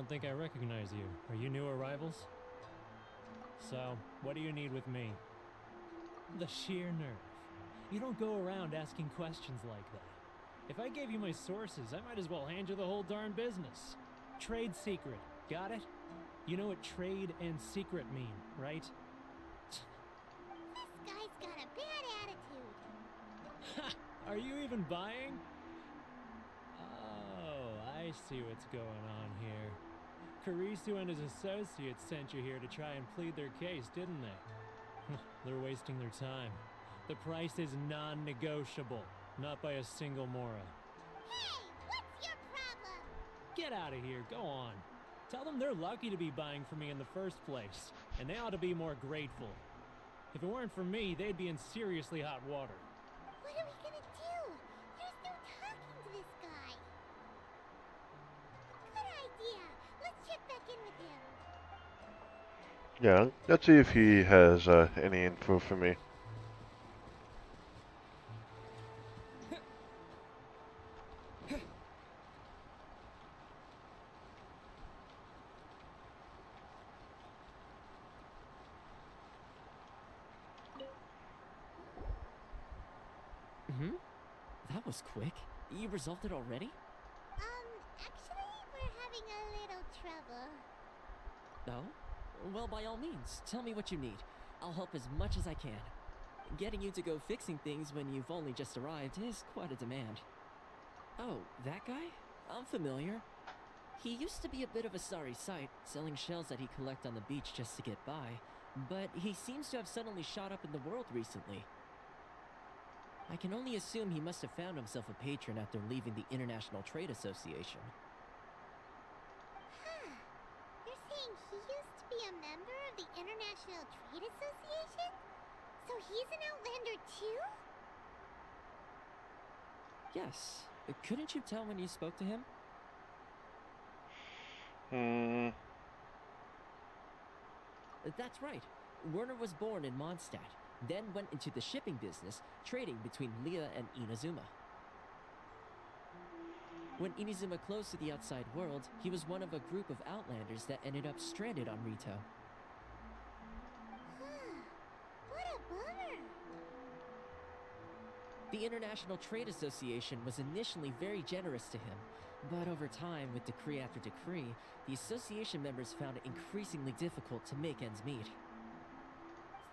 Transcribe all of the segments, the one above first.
don't think I recognize you. Are you new arrivals? So, what do you need with me? The sheer nerve. You don't go around asking questions like that. If I gave you my sources, I might as well hand you the whole darn business. Trade secret, got it? You know what trade and secret mean, right? This guy's got a bad attitude. Ha! Are you even buying? Oh, I see what's going on here. Karisu and his associates sent you here to try and plead their case, didn't they? They're wasting their time. The price is non-negotiable, not by a single mora. Hey, what's your problem? Get out of here, go on. Tell them they're lucky to be buying from me in the first place, and they ought to be more grateful. If it weren't for me, they'd be in seriously hot water. What are we gonna do? There's no talking to this guy. Good idea. Let's check back in with him. Yeah, let's see if he has any info for me. That was quick. You resolved it already? Actually, we're having a little trouble. Oh? Well, by all means, tell me what you need. I'll help as much as I can. Getting you to go fixing things when you've only just arrived is quite a demand. Oh, that guy? I'm familiar. He used to be a bit of a sorry sight, selling shells that he'd collect on the beach just to get by, but he seems to have suddenly shot up in the world recently. I can only assume he must have found himself a patron after leaving the International Trade Association. Huh. You're saying he used to be a member of the International Trade Association? So he's an Outlander too? Yes. Couldn't you tell when you spoke to him? That's right. Werner was born in Mondstadt, then went into the shipping business, trading between Leah and Inazuma. When Inazuma closed to the outside world, he was one of a group of Outlanders that ended up stranded on Rito. Huh. What a bummer. The International Trade Association was initially very generous to him, but over time, with decree after decree, the association members found it increasingly difficult to make ends meet.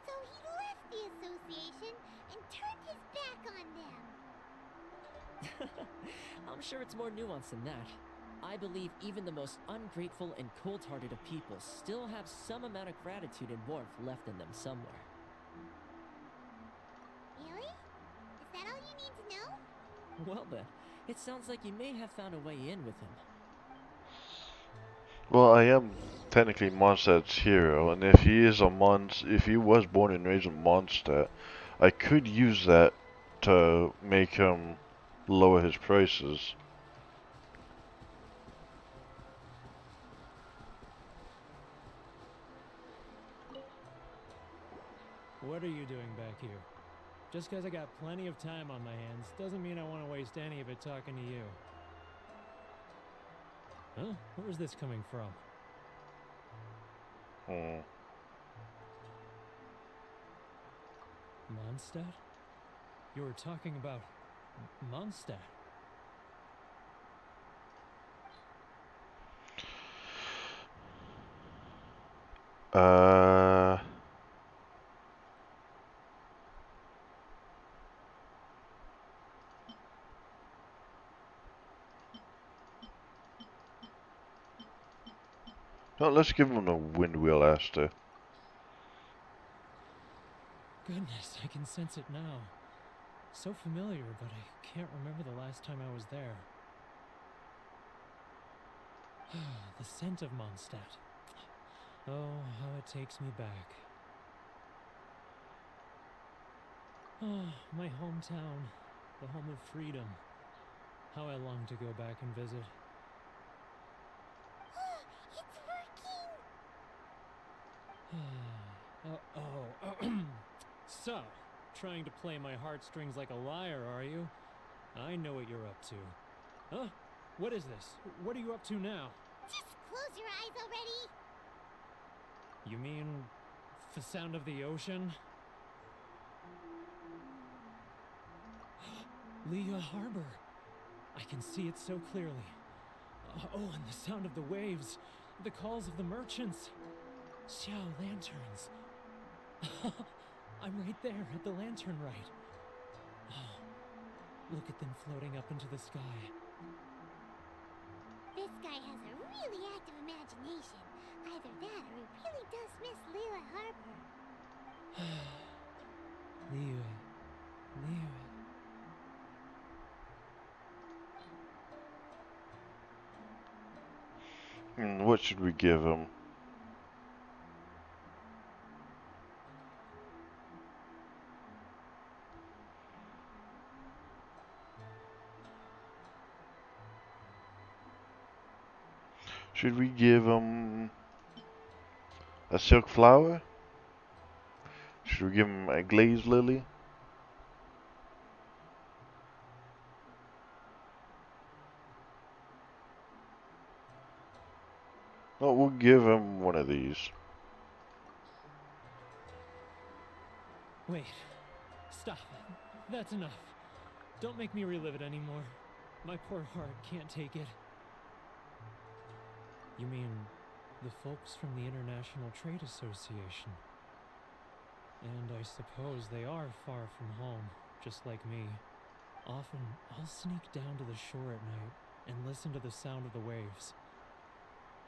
So he left the association and turned his back on them. I'm sure it's more nuanced than that. I believe even the most ungrateful and cold-hearted of people still have some amount of gratitude and warmth left in them somewhere. Really? Is that all you need to know? Well then, it sounds like you may have found a way in with him. Well, I am technically Mondstadt's hero, and if he is if he was born and raised in Mondstadt, I could use that to make him lower his prices. What are you doing back here? Just because I got plenty of time on my hands doesn't mean I want to waste any of it talking to you. Huh? Where's this coming from? Mondstadt? You were talking about Mondstadt. No, let's give him a wind wheel, Asta. Goodness, I can sense it now. So familiar, but I can't remember the last time I was there. The scent of Mondstadt. Oh, how it takes me back. Oh, my hometown, the home of freedom. How I long to go back and visit. It's working! So, trying to play my heartstrings like a liar, are you? I know what you're up to. Huh? What is this? What are you up to now? Just close your eyes already? You mean the sound of the ocean? Leah Harbor. I can see it so clearly. Oh, and the sound of the waves. The calls of the merchants. Xiao lanterns. I'm right there at the lantern right. Oh, look at them floating up into the sky. This guy has a really active imagination. Either that or he really does miss Liyue Harbor. Liyue. Liyue. What should we give him? Should we give him a silk flower? Should we give him a glazed lily? No, we'll give him one of these. Wait. Stop. That's enough. Don't make me relive it anymore. My poor heart can't take it. You mean the folks from the International Trade Association? And I suppose they are far from home, just like me. Often, I'll sneak down to the shore at night and listen to the sound of the waves.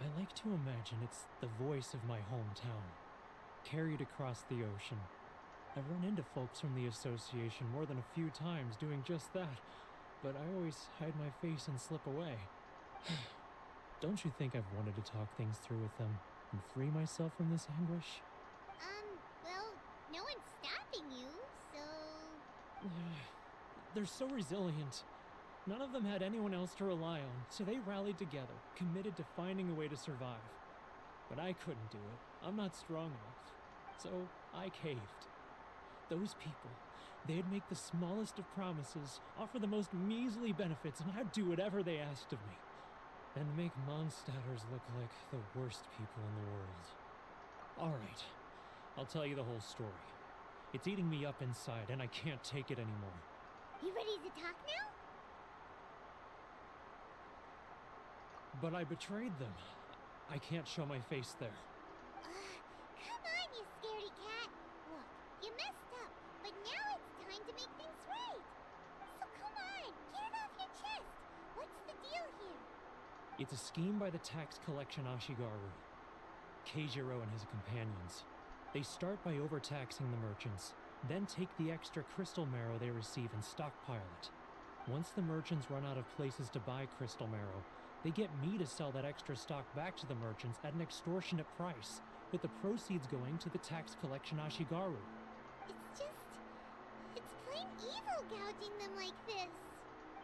I like to imagine it's the voice of my hometown, carried across the ocean. I've run into folks from the association more than a few times doing just that, but I always hide my face and slip away. Don't you think I've wanted to talk things through with them and free myself from this anguish? Well, no one's stopping you, so... They're so resilient. None of them had anyone else to rely on, so they rallied together, committed to finding a way to survive. But I couldn't do it. I'm not strong enough. So I caved. Those people, they'd make the smallest of promises, offer the most measly benefits, and I'd do whatever they asked of me. And make Mondstadters look like the worst people in the world. Alright, I'll tell you the whole story. It's eating me up inside, and I can't take it anymore. You ready to talk now? But I betrayed them. I can't show my face there. Come on, you scaredy cat. Look, you messed up, but now it's time to make things right. So come on, get it off your chest. What's the deal here? It's a scheme by the tax collection Ashigaru. Keijiro and his companions. They start by overtaxing the merchants, then take the extra crystal marrow they receive and stockpile it. Once the merchants run out of places to buy crystal marrow, they get me to sell that extra stock back to the merchants at an extortionate price, with the proceeds going to the tax collection Ashigaru. It's plain evil gouging them like this.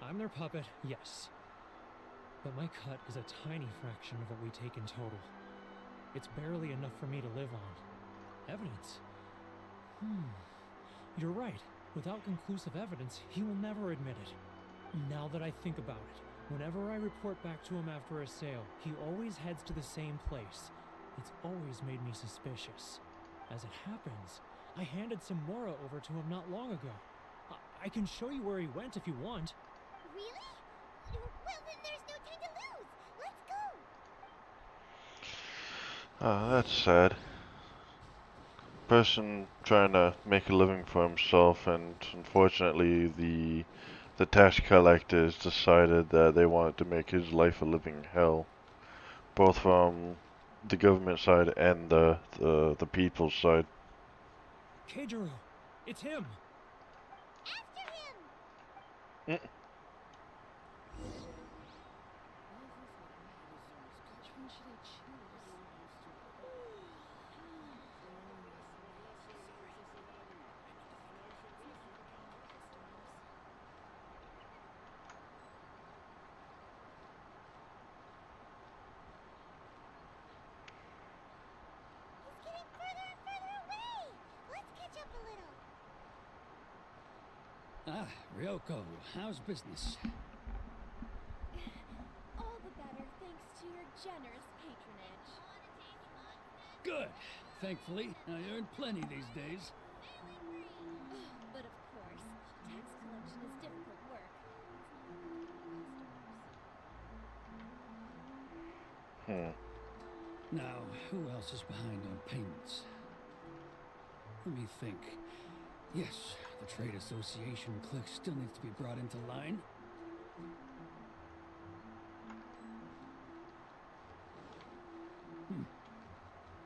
I'm their puppet, yes. But my cut is a tiny fraction of what we take in total. It's barely enough for me to live on. Evidence? You're right. Without conclusive evidence, he will never admit it. Now that I think about it, whenever I report back to him after a sale, he always heads to the same place. It's always made me suspicious. As it happens, I handed some Mora over to him not long ago. I can show you where he went if you want. Really? Well, then there's no time to lose. Let's go. Ah, that's sad. Person trying to make a living for himself, and unfortunately the tax collectors decided that they wanted to make his life a living hell, both from the government side and the people's side. Keijiro, it's him! After him! He's getting further and further away! Let's catch up a little. Ah, Ryoko, how's business? All the better thanks to your generous payment. Good. Thankfully, I earn plenty these days. But of course, tax collection is difficult work. Now, who else is behind on payments? Let me think. Yes, the Trade Association clique still needs to be brought into line.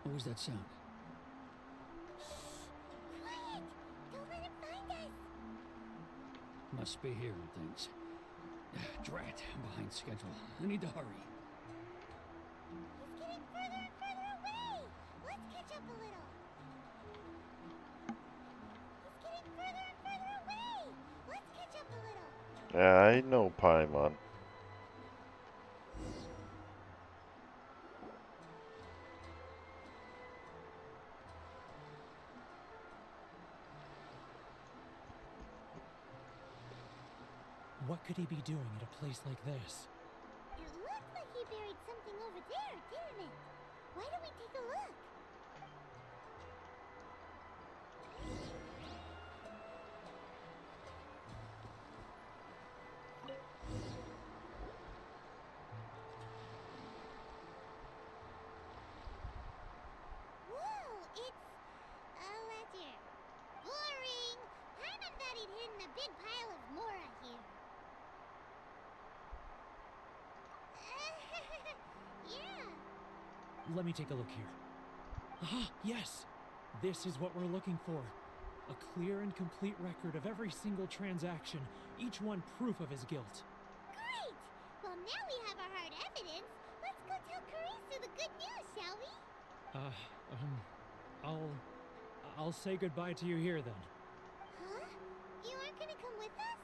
What was that sound? Quiet! Don't let him find us! Must be hearing things. Drat, I'm behind schedule. I need to hurry. He's getting further and further away! Let's catch up a little. He's getting further and further away! Let's catch up a little. Yeah, I know Paimon. What could he be doing at a place like this? It looked like he buried something over there, didn't it? Why don't we take a look? Whoa, it's a ledger. Boring! Paimon thought he'd hidden a big pile of Mora here. Yeah. Let me take a look here. Ah, yes! This is what we're looking for. A clear and complete record of every single transaction, each one proof of his guilt. Great! Well, now we have our hard evidence. Let's go tell Karisu the good news, shall we? I'll say goodbye to you here then. Huh? You aren't gonna come with us?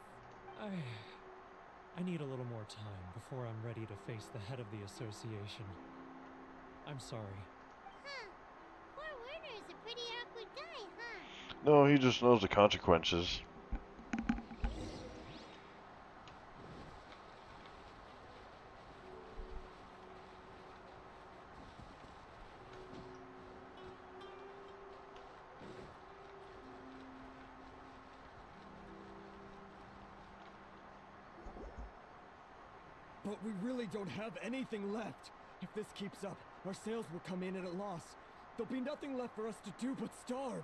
I need a little more time before I'm ready to face the head of the association. I'm sorry. Huh. Poor Werner is a pretty awkward guy, huh? No, he just knows the consequences. But we really don't have anything left. If this keeps up, our sales will come in at a loss. There'll be nothing left for us to do but starve.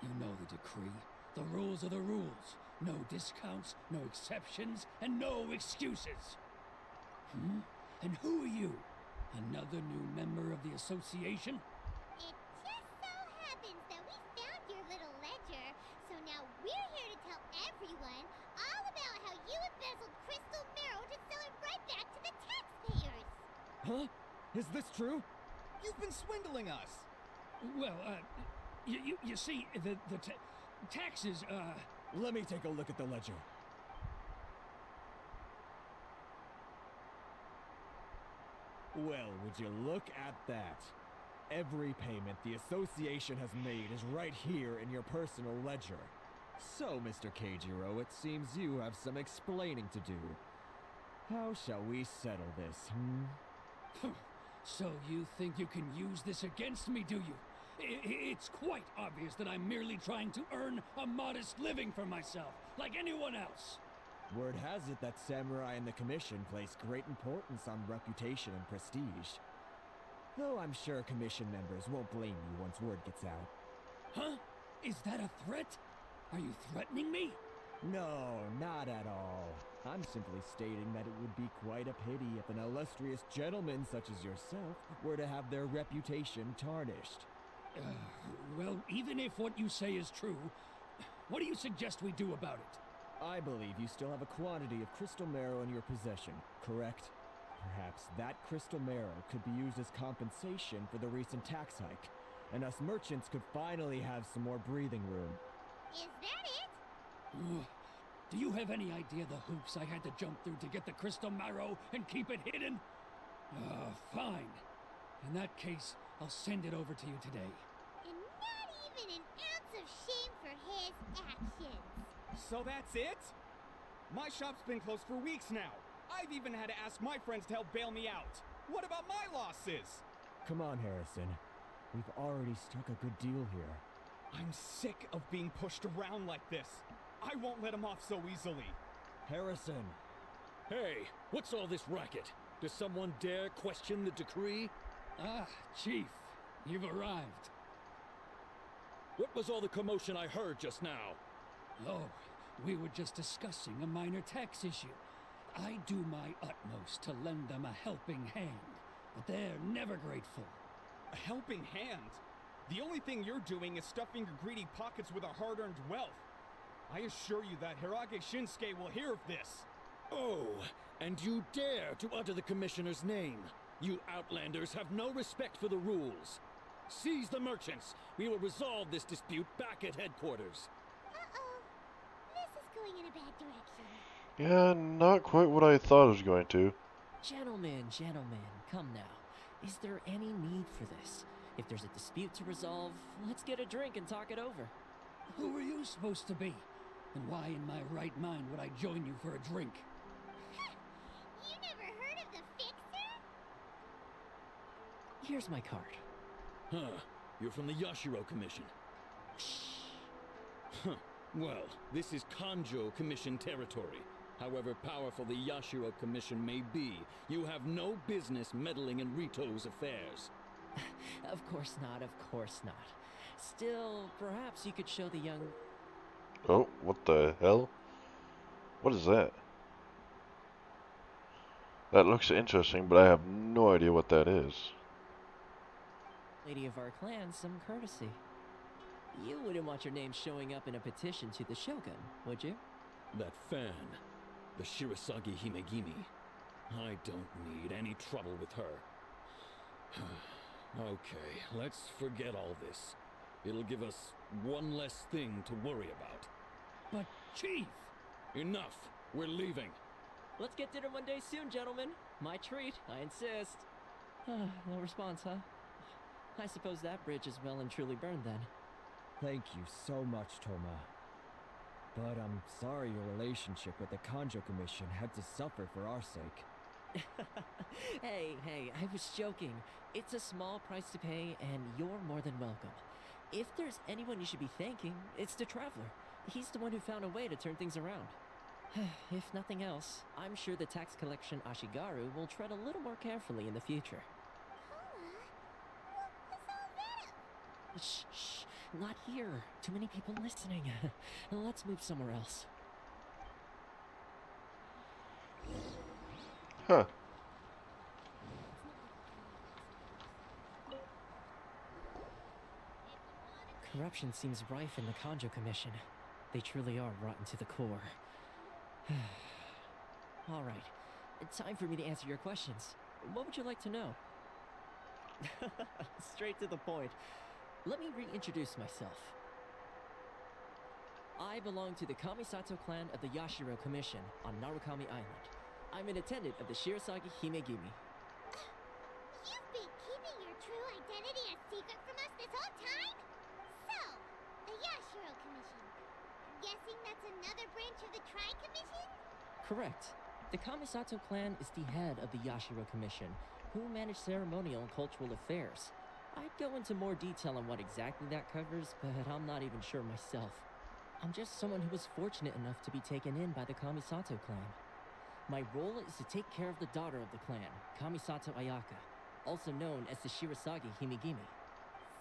You know the decree. The rules are the rules. No discounts, no exceptions, and no excuses. And who are you? Another new member of the association? It just so happens that we found your little ledger, so now we're here to tell everyone all about how you embezzled crystal marrow to sell it right back to the taxpayers. Huh? Is this true? You've been swindling us. Well, you see, the taxes, Let me take a look at the ledger. Well, would you look at that? Every payment the association has made is right here in your personal ledger. So, Mr. Keijiro, it seems you have some explaining to do. How shall we settle this, So you think you can use this against me, do you? It's quite obvious that I'm merely trying to earn a modest living for myself, like anyone else. Word has it that samurai and the commission place great importance on reputation and prestige. Though I'm sure commission members won't blame you once word gets out. Huh? Is that a threat? Are you threatening me? No, not at all. I'm simply stating that it would be quite a pity if an illustrious gentleman such as yourself were to have their reputation tarnished. Well, even if what you say is true, what do you suggest we do about it? I believe you still have a quantity of crystal marrow in your possession, correct? Perhaps that crystal marrow could be used as compensation for the recent tax hike, and us merchants could finally have some more breathing room. Is that it? Do you have any idea the hoops I had to jump through to get the crystal marrow and keep it hidden? Fine. In that case, I'll send it over to you today. And not even an ounce of shame for his actions. So that's it? My shop's been closed for weeks now. I've even had to ask my friends to help bail me out. What about my losses? Come on, Harrison. We've already struck a good deal here. I'm sick of being pushed around like this. I won't let him off so easily. Harrison! Hey, what's all this racket? Does someone dare question the decree? Ah, Chief, you've arrived. What was all the commotion I heard just now? Oh, we were just discussing a minor tax issue. I do my utmost to lend them a helping hand, but they're never grateful. A helping hand? The only thing you're doing is stuffing your greedy pockets with our hard-earned wealth. I assure you that Hirage Shinsuke will hear of this. Oh, and you dare to utter the Commissioner's name. You Outlanders have no respect for the rules. Seize the merchants. We will resolve this dispute back at headquarters. Uh-oh. This is going in a bad direction. Yeah, not quite what I thought it was going to. Gentlemen, come now. Is there any need for this? If there's a dispute to resolve, let's get a drink and talk it over. Who are you supposed to be? And why in my right mind would I join you for a drink? You never heard of the Fixer? Here's my card. Huh. You're from the Yashiro Commission. Huh. Well, this is Kanjo Commission territory. However powerful the Yashiro Commission may be, you have no business meddling in Rito's affairs. Of course not, of course not. Still, perhaps you could show the young... Oh, what the hell? What is that? That looks interesting, but I have no idea what that is. lady of our clan some courtesy. You wouldn't want your name showing up in a petition to the Shogun, would you? That fan, the Shirasagi Himegimi. I don't need any trouble with her. Okay, let's forget all this. It'll give us one less thing to worry about. But, Chief! Enough! We're leaving. Let's get dinner one day soon, gentlemen. My treat, I insist. No response, huh? I suppose that bridge is well and truly burned then. Thank you so much, Toma. But I'm sorry your relationship with the Kanjo Commission had to suffer for our sake. Hey, I was joking. It's a small price to pay, and you're more than welcome. If there's anyone you should be thanking, it's the Traveler. He's the one who found a way to turn things around. If nothing else, I'm sure the tax collection Ashigaru will tread a little more carefully in the future. What was all that? Shh, not here. Too many people listening. Let's move somewhere else. Huh. Corruption seems rife in the Kanjo Commission. They truly are rotten to the core. All right, time for me to answer your questions. What would you like to know? Straight to the point. Let me reintroduce myself. I belong to the Kamisato clan of the Yashiro Commission on Narukami Island. I'm an attendant of the Shirasagi Himegimi. You've been keeping your true identity a secret from us this whole time? So, the Yashiro Commission. Guessing that's another branch of the Tri-Commission? Correct. The Kamisato clan is the head of the Yashiro Commission, who manage ceremonial and cultural affairs. I'd go into more detail on what exactly that covers, but I'm not even sure myself. I'm just someone who was fortunate enough to be taken in by the Kamisato clan. My role is to take care of the daughter of the clan, Kamisato Ayaka, also known as the Shirasagi Himegimi.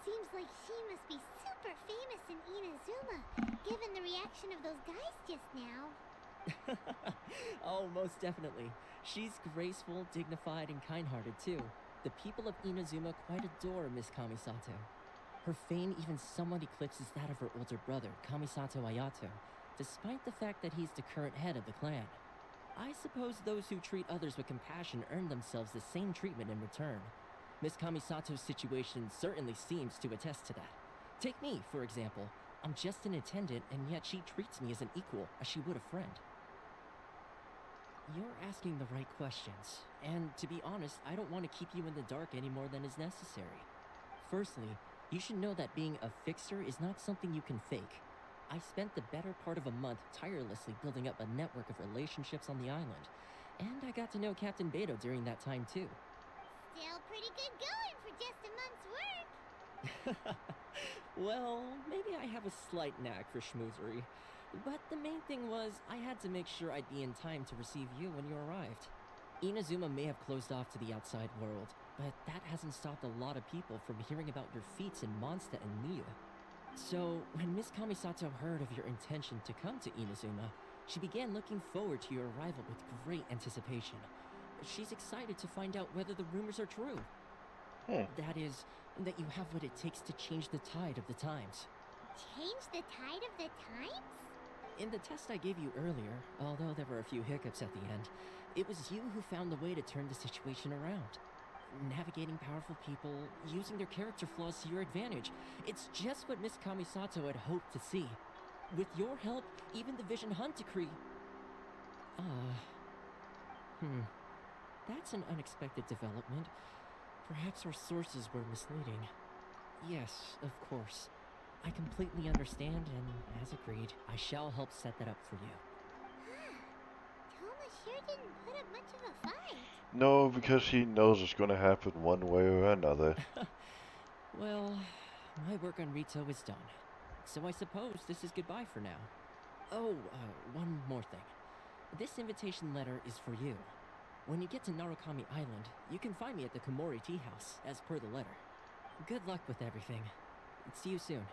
Seems like she must be super famous in Inazuma, given the reaction of those guys just now. Oh, most definitely. She's graceful, dignified, and kind-hearted too. The people of Inazuma quite adore Miss Kamisato. Her fame even somewhat eclipses that of her older brother, Kamisato Ayato, despite the fact that he's the current head of the clan. I suppose those who treat others with compassion earn themselves the same treatment in return. Miss Kamisato's situation certainly seems to attest to that. Take me, for example. I'm just an attendant, and yet she treats me as an equal, as she would a friend. You're asking the right questions, and to be honest, I don't want to keep you in the dark any more than is necessary. Firstly, you should know that being a fixer is not something you can fake. I spent the better part of a month tirelessly building up a network of relationships on the island, and I got to know Captain Beto during that time too. Still pretty good going for just a month's work. Well, maybe I have a slight knack for schmoozery. But the main thing was, I had to make sure I'd be in time to receive you when you arrived. Inazuma may have closed off to the outside world, but that hasn't stopped a lot of people from hearing about your feats in Mondstadt and Miu. So, when Miss Kamisato heard of your intention to come to Inazuma, she began looking forward to your arrival with great anticipation. She's excited to find out whether the rumors are true. That is, that you have what it takes to change the tide of the times. Change the tide of the times? In the test I gave you earlier, although there were a few hiccups at the end, it was you who found the way to turn the situation around. Navigating powerful people, using their character flaws to your advantage. It's just what Miss Kamisato had hoped to see. With your help, even the Vision Hunt decree... That's an unexpected development. Perhaps our sources were misleading. Yes, of course. I completely understand, and as agreed, I shall help set that up for you. Thomas sure didn't put up much of a fight. No, because he knows it's going to happen one way or another. Well, my work on Rito is done. So I suppose this is goodbye for now. Oh, one more thing. This invitation letter is for you. When you get to Narukami Island, you can find me at the Komori Tea House, as per the letter. Good luck with everything. See you soon.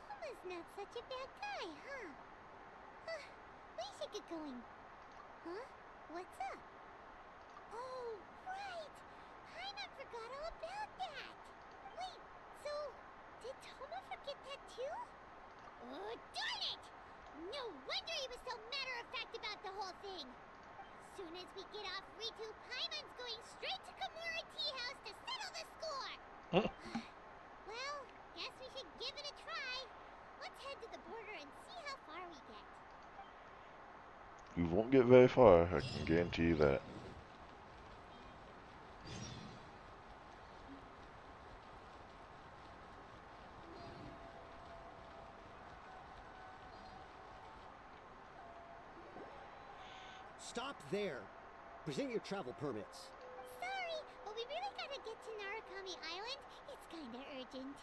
Thomas not such a bad guy, huh? We should get going. Huh? What's up? Oh, right! Paimon forgot all about that! Wait, so did Toma forget that too? Oh, darn it! No wonder he was so matter-of-fact about the whole thing! Soon as we get off Ritu, Paimon's going straight to Komori Tea House to settle the score! Well, guess we should give it a try. Let's head to the border and see how far we get. You won't get very far, I can guarantee you that. Stop there. Present your travel permits. Sorry, but we really gotta get to Narukami Island. It's kinda urgent.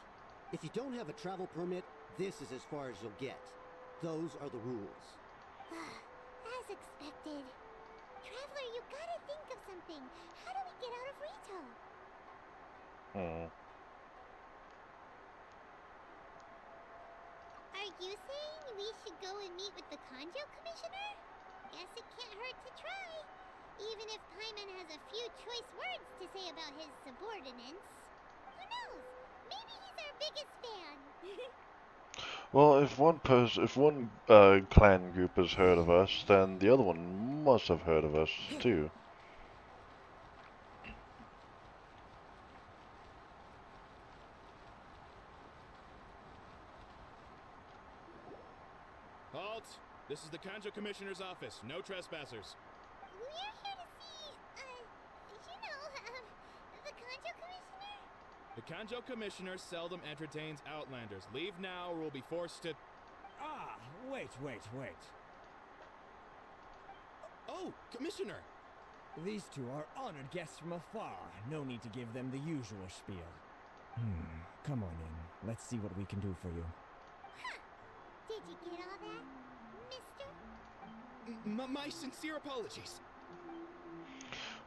If you don't have a travel permit, this is as far as you'll get. Those are the rules. As expected. Traveler, you gotta think of something. How do we get out of Rito? Are you saying we should go and meet with the Kanjo Commissioner? Guess it can't hurt to try. Even if Paimon has a few choice words to say about his subordinates. Who knows? Maybe he's our biggest fan. Well, if one clan group has heard of us, then the other one must have heard of us too. Halt! This is the Kanjo Commissioner's office. No trespassers. We're here to see, the Kanjo Commissioner? The Kanjo Commissioner seldom entertains Outlanders. Leave now or we'll be forced to... Ah, wait. Oh, Commissioner! These two are honored guests from afar. No need to give them the usual spiel. Come on in. Let's see what we can do for you. Huh. Did you get all that, mister? My sincere apologies.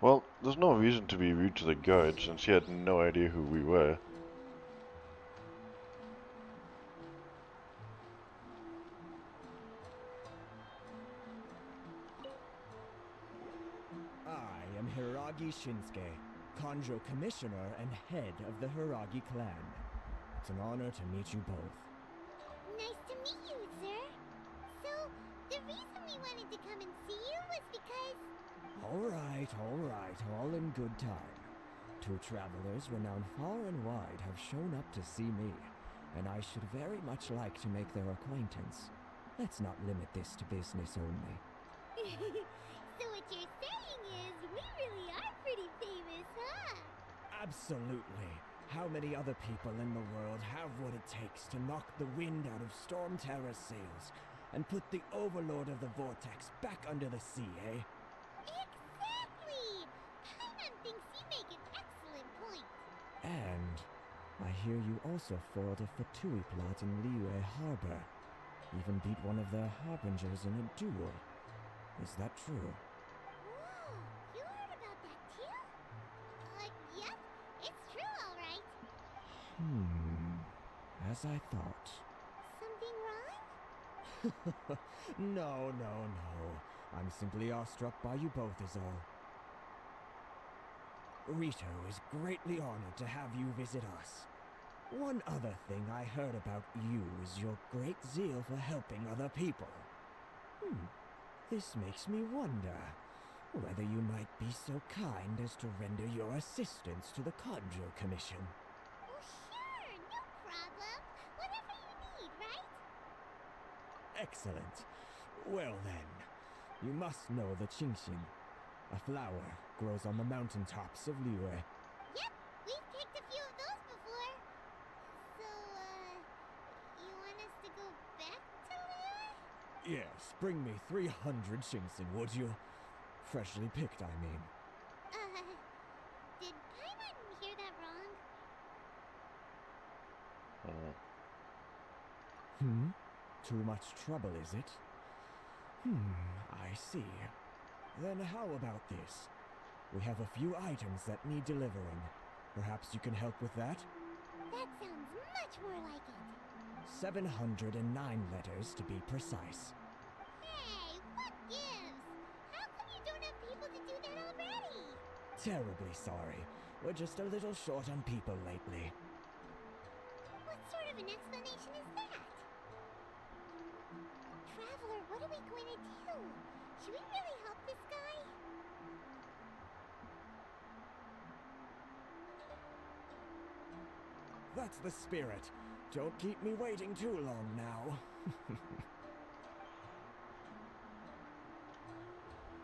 Well, there's no reason to be rude to the guard since he had no idea who we were. I am Hiragi Shinsuke, Kanjo Commissioner and head of the Hiragi clan. It's an honor to meet you both. Nice to meet you, sir. So, the reason we wanted to come and see you was because... All right, all in good time. Two travelers renowned far and wide have shown up to see me, and I should very much like to make their acquaintance. Let's not limit this to business only. So what you're saying is, we really are pretty famous, huh? Absolutely. How many other people in the world have what it takes to knock the wind out of Storm Terror's sails and put the overlord of the vortex back under the sea, eh? And I hear you also foiled a Fatui plot in Liyue Harbor. Even beat one of their harbingers in a duel. Is that true? Whoa, you heard about that too? Yep, it's true, alright. As I thought. Something wrong? No. I'm simply awestruck by you both is all. Rito is greatly honored to have you visit us. One other thing I heard about you is your great zeal for helping other people. This makes me wonder whether you might be so kind as to render your assistance to the Conjo Commission. Oh, sure, no problem. Whatever you need, right? Excellent. Well then, you must know the Genshin. A flower grows on the mountaintops of Liyue. Yep, we've picked a few of those before. So, you want us to go back to Liyue? Yes, bring me 300 Shinsen, would you? Freshly picked, I mean. Did Paimon hear that wrong? Too much trouble, is it? I see. Then how about this? We have a few items that need delivering. Perhaps you can help with that? That sounds much more like it. 709 letters to be precise. Hey, what gives? How come you don't have people to do that already? Terribly sorry. We're just a little short on people lately. What sort of an explanation is that? Traveler, what are we going to do? Should we really help this guy? That's the spirit. Don't keep me waiting too long now.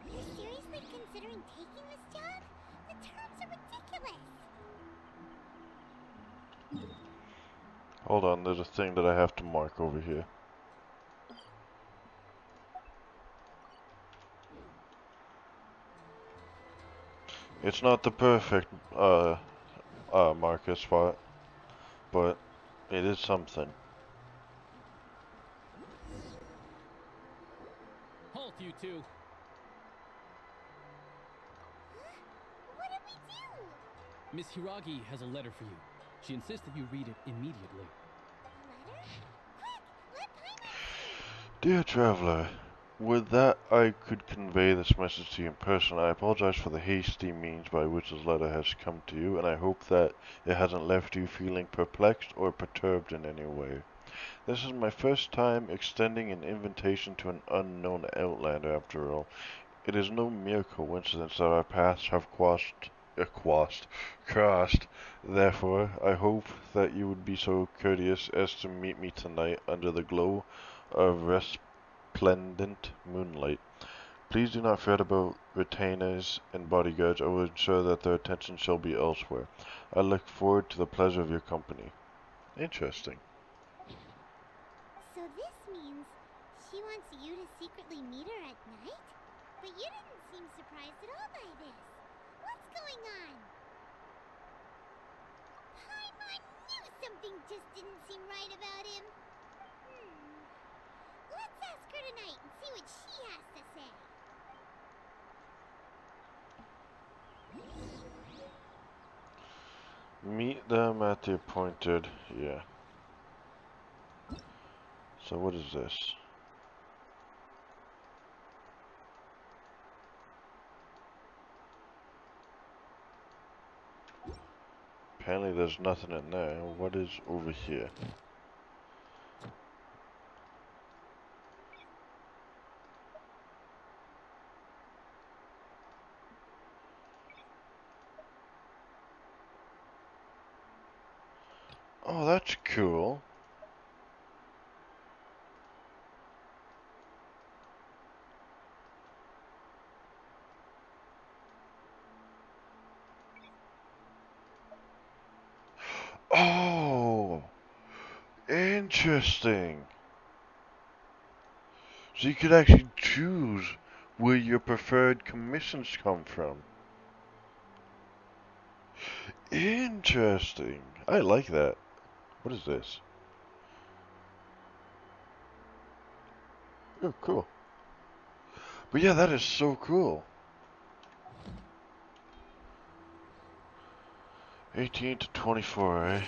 You're seriously considering taking this job? The terms are ridiculous. Hold on, there's a thing that I have to mark over here. It's not the perfect marker spot, but it is something. Halt, you two! Huh? What did we do? Miss Hiragi has a letter for you. She insists that you read it immediately. Letter? Quick, let Paimon see. Dear traveler, would that I could convey this message to you in person. I apologize for the hasty means by which this letter has come to you, and I hope that it hasn't left you feeling perplexed or perturbed in any way. This is my first time extending an invitation to an unknown outlander, after all. It is no mere coincidence that our paths have crossed. Therefore, I hope that you would be so courteous as to meet me tonight under the glow of resplendent moonlight. Please do not fret about retainers and bodyguards. I will ensure that their attention shall be elsewhere. I look forward to the pleasure of your company. Interesting. So this means she wants you to secretly meet her at night? But you didn't seem surprised at all by this. What's going on? Paimon knew something just didn't seem right about him. Let's ask her tonight and see what she has to say. Meet them at the appointed, yeah. So what is this? Apparently there's nothing in there. What is over here? Oh, that's cool. Oh, interesting. So you could actually choose where your preferred commissions come from. Interesting. I like that. What is this? Oh, cool. But yeah, that is so cool. 18 to 24, eh?